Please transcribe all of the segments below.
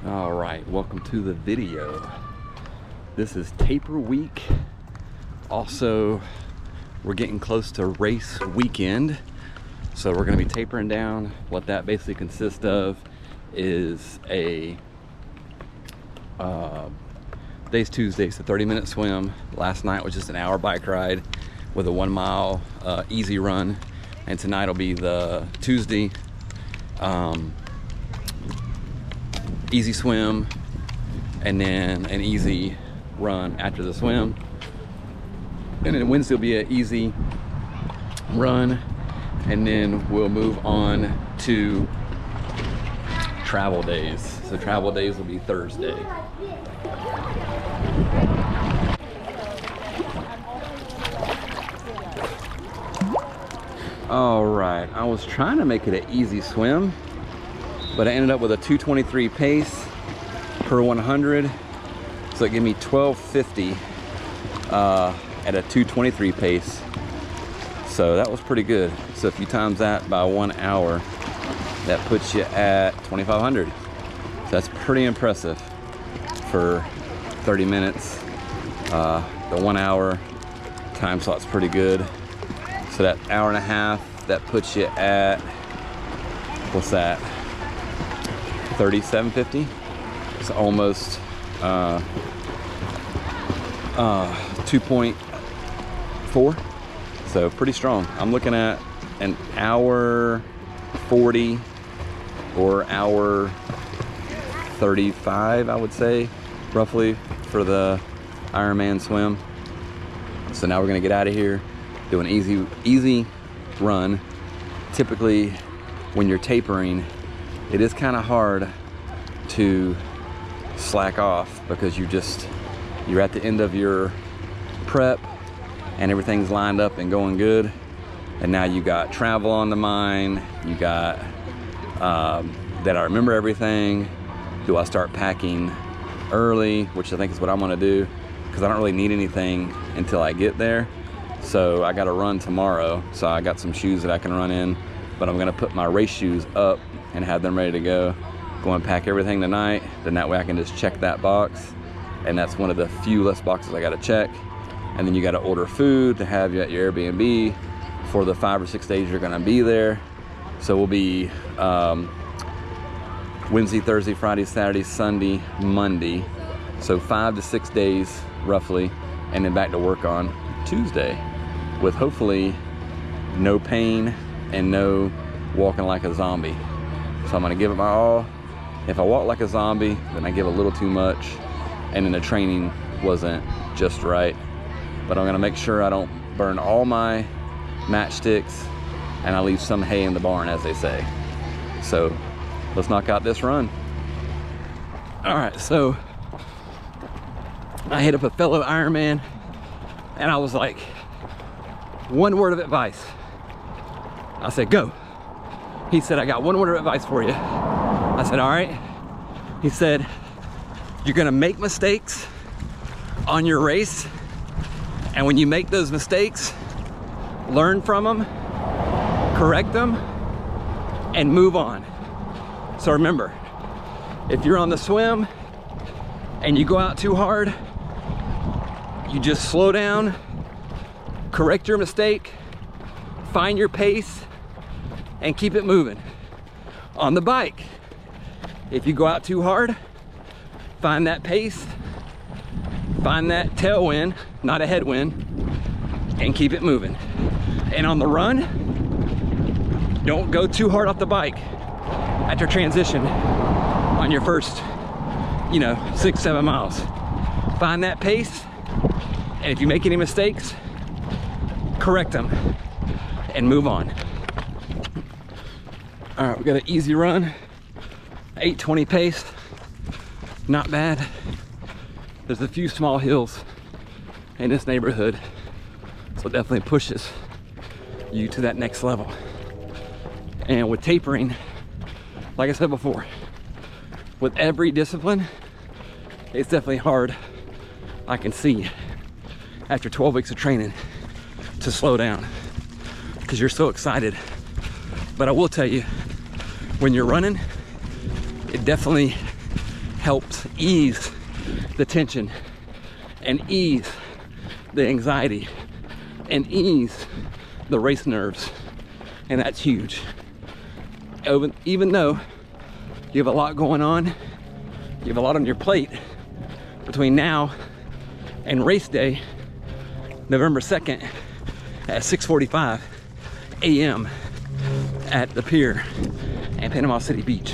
All right, welcome to the video. This is taper week. Also, we're getting close to race weekend, so we're going to be tapering down. What that basically consists of is a today's Tuesday, so 30-minute swim. Last night was just an hour bike ride with a 1 mile easy run, and tonight will be the Tuesday easy swim, and then an easy run after the swim, and then Wednesday will be an easy run, and then we'll move on to travel days. So travel days will be Thursday. All right, I was trying to make it an easy swim, but I ended up with a 2:23 pace per 100, so it gave me 12:50 at a 2:23 pace. So that was pretty good. So if you times that by 1 hour, that puts you at 2,500. So that's pretty impressive for 30 minutes. The 1 hour time slot's pretty good. So that hour and a half, that puts you at, what's that? 3750. It's almost 2.4. So pretty strong. I'm looking at an hour 40 or hour 35, I would say, roughly, for the Ironman swim. So now we're gonna get out of here, do an easy run. Typically, when you're tapering, it is kind of hard to slack off because you're at the end of your prep and everything's lined up and going good, and now you got travel on the mind. You got that I remember everything. Do I start packing early, which I think is what I'm gonna do, because I don't really need anything until I get there. So I got to run tomorrow, so I got some shoes that I can run in, but I'm gonna put my race shoes up and have them ready to go. Go and pack everything tonight, then that way I can just check that box, and that's one of the few less boxes I got to check. And then you got to order food to have you at your Airbnb for the 5 or 6 days you're gonna be there. So we'll be Wednesday, Thursday, Friday, Saturday, Sunday, Monday, so 5 to 6 days roughly, and then back to work on Tuesday with hopefully no pain and no walking like a zombie. So I'm gonna give it my all. If I walk like a zombie, then I give a little too much, and then the training wasn't just right. But I'm gonna make sure I don't burn all my matchsticks, and I leave some hay in the barn, as they say. So let's knock out this run. All right, so I hit up a fellow Ironman, and I was like, one word of advice. I said, go. He said, I got one word of advice for you. I said, all right. He said, you're gonna make mistakes on your race, and when you make those mistakes, learn from them, correct them, and move on. So remember, if you're on the swim and you go out too hard, you just slow down, correct your mistake, find your pace, and keep it moving. On the bike, if you go out too hard, find that pace, find that tailwind, not a headwind, and keep it moving. And on the run, don't go too hard off the bike at your transition on your first, 6, 7 miles. Find that pace, and if you make any mistakes, correct them and move on. All right, we got an easy run, 8:20 pace, not bad. There's a few small hills in this neighborhood, so it definitely pushes you to that next level. And with tapering, like I said before, with every discipline, it's definitely hard, I can see, after 12 weeks of training, to slow down because you're so excited. But I will tell you, when you're running, it definitely helps ease the tension and ease the anxiety and ease the race nerves. And that's huge. Even though you have a lot going on, you have a lot on your plate between now and race day, November 2nd at 6:45 a.m. at the pier in Panama City Beach,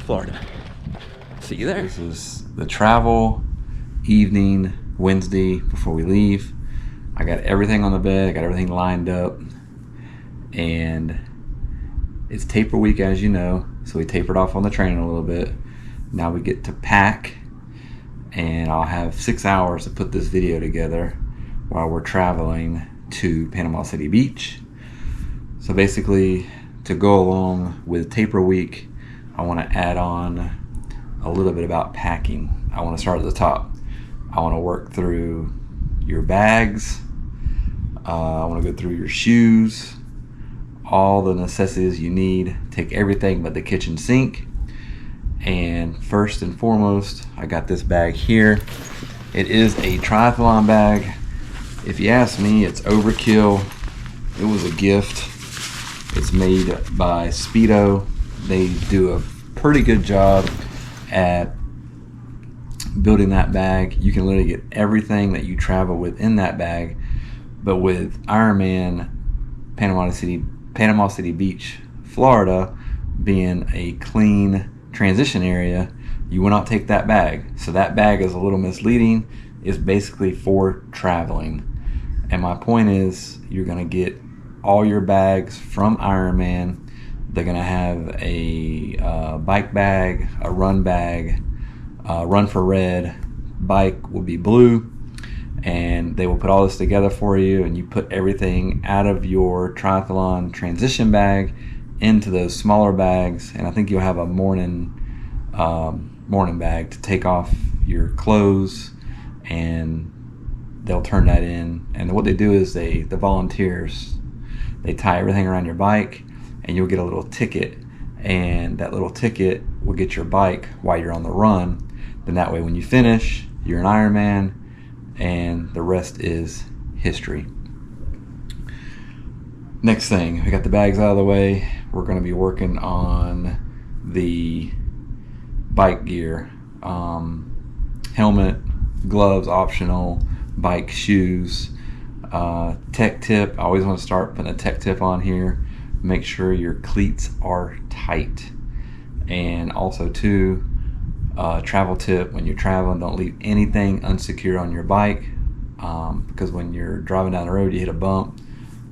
Florida. See you there. This is the travel evening, Wednesday before we leave. I got everything on the bed, I got everything lined up, and it's taper week, as you know, so we tapered off on the training a little bit. Now we get to pack, and I'll have 6 hours to put this video together while we're traveling to Panama City Beach. So basically, to go along with taper week, I want to add on a little bit about packing. I want to start at the top. I want to work through your bags. I want to go through your shoes, all the necessities you need. Take everything but the kitchen sink. And first and foremost, I got this bag here. It is a triathlon bag. If you ask me, it's overkill. It was a gift. It's made by Speedo. They do a pretty good job at building that bag. You can literally get everything that you travel with in that bag. But with Ironman Panama City Beach, Florida, being a clean transition area, you will not take that bag. So that bag is a little misleading. It's basically for traveling. And my point is, you're going to get all your bags from Ironman. They're going to have a bike bag, a run bag, run for red, bike will be blue, and they will put all this together for you, and you put everything out of your triathlon transition bag into those smaller bags. And I think you'll have a morning bag to take off your clothes, and they'll turn that in. And what they do is the volunteers, they tie everything around your bike, and you'll get a little ticket, and that little ticket will get your bike while you're on the run. Then that way when you finish, you're an Ironman, and the rest is history. Next thing, we got the bags out of the way. We're going to be working on the bike gear. Helmet, gloves optional, bike shoes, tech tip. I always want to start putting a tech tip on here. Make sure your cleats are tight. And also too, travel tip, when you're traveling, don't leave anything unsecure on your bike, because when you're driving down the road, you hit a bump,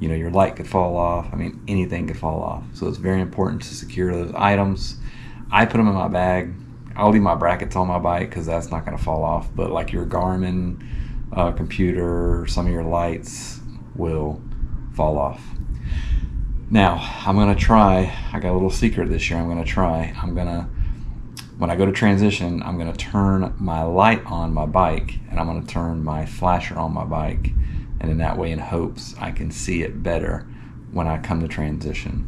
your light could fall off. Anything could fall off. So it's very important to secure those items. I put them in my bag. I'll leave my brackets on my bike because that's not going to fall off, but like your Garmin computer, some of your lights will fall off. Now, I'm going to try, I got a little secret this year. When I go to transition, I'm going to turn my light on my bike, and I'm going to turn my flasher on my bike. And in that way, in hopes I can see it better when I come to transition.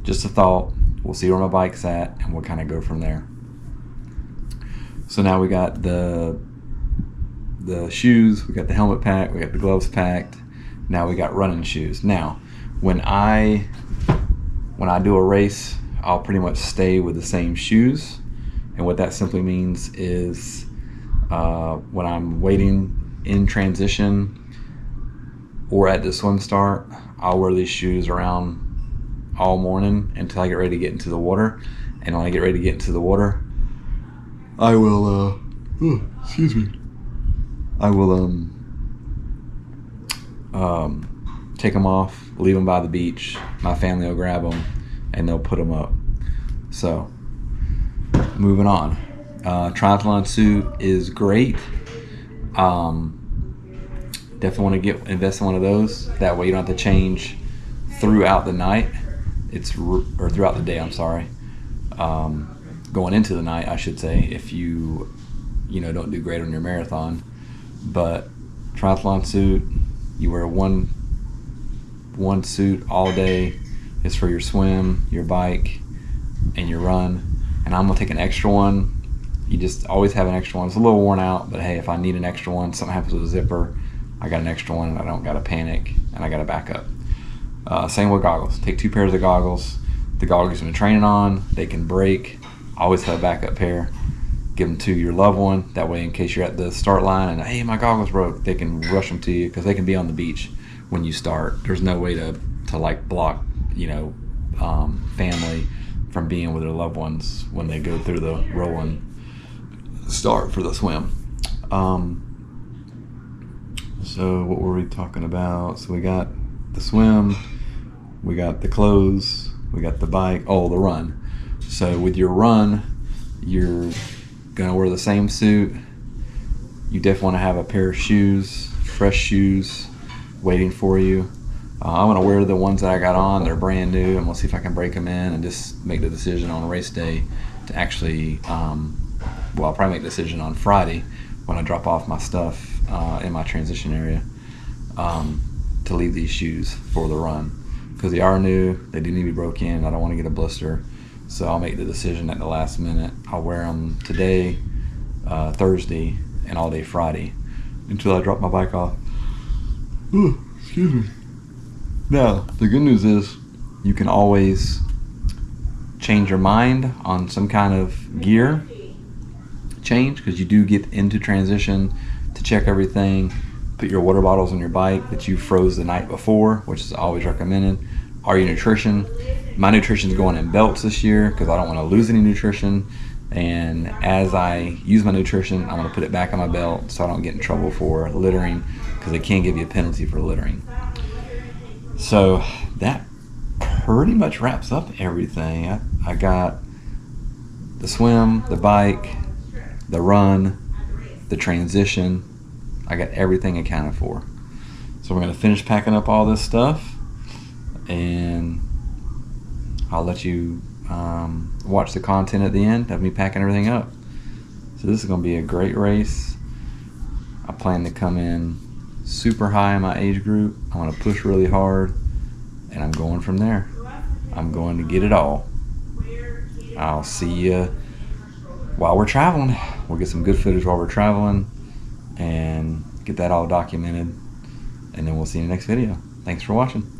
Just a thought. We'll see where my bike's at, and we'll kind of go from there. So now we got the shoes, we got the helmet packed, we got the gloves packed. Now we got running shoes. Now, when I do a race, I'll pretty much stay with the same shoes. And what that simply means is when I'm waiting in transition or at the swim start, I'll wear these shoes around all morning until I get ready to get into the water. And when I get ready to get into the water, I will, take them off, leave them by the beach. My family will grab them, and they'll put them up. So, moving on. Triathlon suit is great. Definitely want to invest in one of those. That way you don't have to change throughout the night. Or throughout the day, I'm sorry. Going into the night, I should say, if you don't do great on your marathon. But triathlon suit, you wear one suit all day. It's for your swim, your bike, and your run. And I'm gonna take an extra one. you just always have an extra one. It's a little worn out, but hey, if I need an extra one, something happens with a zipper, I got an extra one and I don't got to panic and I got to back up. Same with goggles. Take 2 pairs of goggles. The goggles you've been training on, they can break. Always have a backup pair. Give them to your loved one. That way, in case you're at the start line and, hey, my goggles broke, they can rush them to you because they can be on the beach when you start. There's no way to like block, family from being with their loved ones when they go through the rolling start for the swim. So what were we talking about? So we got the swim, we got the clothes, we got the bike, the run. So with your run, you're gonna wear the same suit. You definitely want to have a pair of shoes, fresh shoes, waiting for you. I'm gonna wear the ones that I got on. They're brand new. I'm gonna see if I can break them in and just make the decision on race day to actually, I'll probably make the decision on Friday when I drop off my stuff in my transition area to leave these shoes for the run, because they are new. They do need to be broken in. I don't want to get a blister, so I'll make the decision at the last minute. I'll wear them today, Thursday, and all day Friday until I drop my bike off. Ooh, excuse me. Now, the good news is you can always change your mind on some kind of gear change, because you do get into transition to check everything. Put your water bottles on your bike that you froze the night before, which is always recommended. Are your nutrition. My nutrition is going in belts this year because I don't want to lose any nutrition. And as I use my nutrition, I'm going to put it back on my belt so I don't get in trouble for littering, because they can give you a penalty for littering. So that pretty much wraps up everything. I got the swim, the bike, the run, the transition. I got everything accounted for. So we're going to finish packing up all this stuff, and I'll let you watch the content at the end of me packing everything up. So this is going to be a great race. I plan to come in super high in my age group. I want to push really hard, and I'm going from there. I'm going to get it all. I'll see you while we're traveling. We'll get some good footage while we're traveling and get that all documented, and then we'll see you in the next video. Thanks for watching.